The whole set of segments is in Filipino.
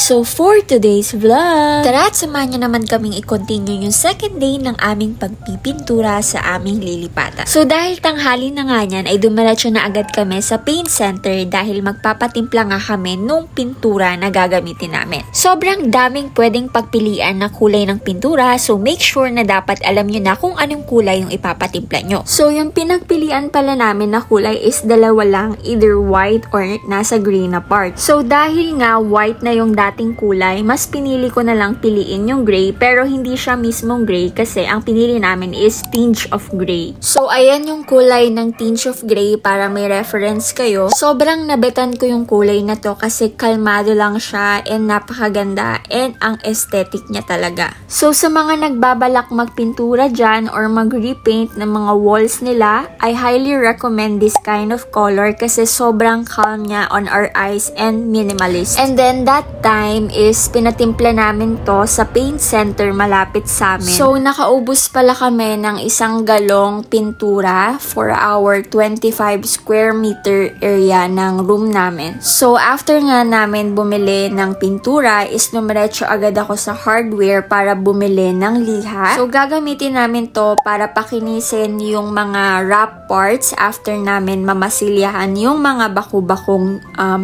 So for today's vlog, tara at samahan niyo naman kaming i-continue yung second day ng aming pagpipintura sa aming lilipatan. So dahil tanghali na nga niyan ay dumiretso na agad kami sa paint center dahil magpapatimpla nga kami nung pintura na gagamitin namin. Sobrang daming pwedeng pagpilian na kulay ng pintura, so make sure na dapat alam niyo na kung anong kulay yung ipapatimpla nyo. So yung pinagpilian pala namin na kulay is dalawa lang, either white or nasa gray na part. So dahil nga white na yung dating kulay, mas pinili ko na lang piliin yung gray, pero hindi siya mismong gray kasi ang pinili namin is tinge of gray. So ayan yung kulay ng tinge of gray para may reference kayo. Sobrang nabetan ko yung kulay na to kasi kalmado lang siya and napakaganda and ang aesthetic niya talaga. So sa mga nagbabalak magpintura dyan or mag-repaint ng mga walls nila, I highly recommend this kind of color kasi sobrang calm niya on our eyes and minimalist. And then that time is pinatimpla namin to sa paint center malapit sa amin. So nakaubos pala kami ng isang galong pintura for our 25 square meter area ng room namin. So after nga namin bumili ng pintura is dumiretso agad ako sa hardware para bumili ng liha. So gagamitin namin to para pakinisin yung mga wrap parts after namin mamasilyahan yung mga baku-bakong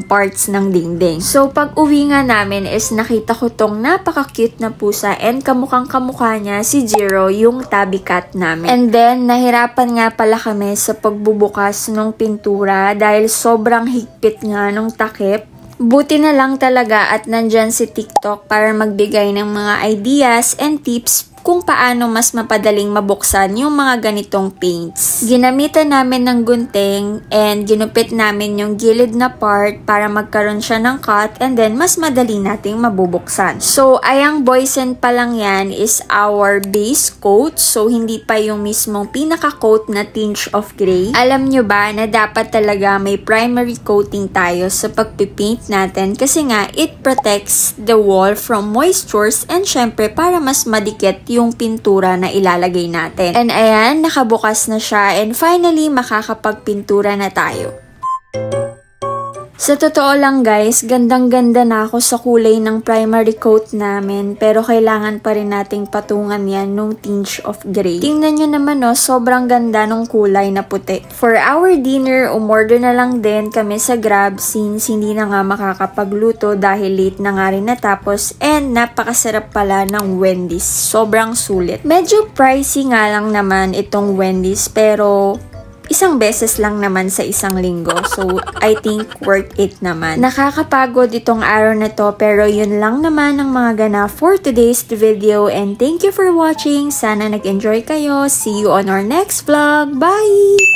parts ng dingding. So pag uwi nga namin is nakita ko tong napaka-cute na pusa and kamukhang kamukha niya si Jiro, yung tabby cat namin. And then nahirapan nga pala kami sa pagbubukas ng pintura dahil sobrang higpit nga nung takip. Buti na lang talaga at nandyan si TikTok para magbigay ng mga ideas and tips kung paano mas mapadaling mabuksan yung mga ganitong paints. Ginamitan namin ng gunting and ginupit namin yung gilid na part para magkaroon siya ng cut and then mas madali nating mabubuksan. So, ayang boysen pa lang yan is our base coat. So, hindi pa yung mismong pinaka-coat na tinge of gray. Alam nyo ba na dapat talaga may primary coating tayo sa pagpipaint natin kasi nga it protects the wall from moistures and syempre para mas madikit yung pintura na ilalagay natin. And ayan, nakabukas na siya and finally makakapagpintura na tayo. Sa totoo lang guys, gandang-ganda na ako sa kulay ng primary coat namin pero kailangan pa rin nating patungan yan nung tinge of gray. Tingnan nyo naman sobrang ganda nung kulay na puti. For our dinner, umorder na lang din kami sa Grab since hindi na nga makakapagluto dahil late na nga rin natapos and napakasarap pala ng Wendy's. Sobrang sulit. Medyo pricey nga lang naman itong Wendy's pero isang beses lang naman sa isang linggo. So, I think worth it naman. Nakakapagod itong araw na to pero yun lang naman ang mga ganap for today's video and thank you for watching. Sana nag-enjoy kayo. See you on our next vlog. Bye!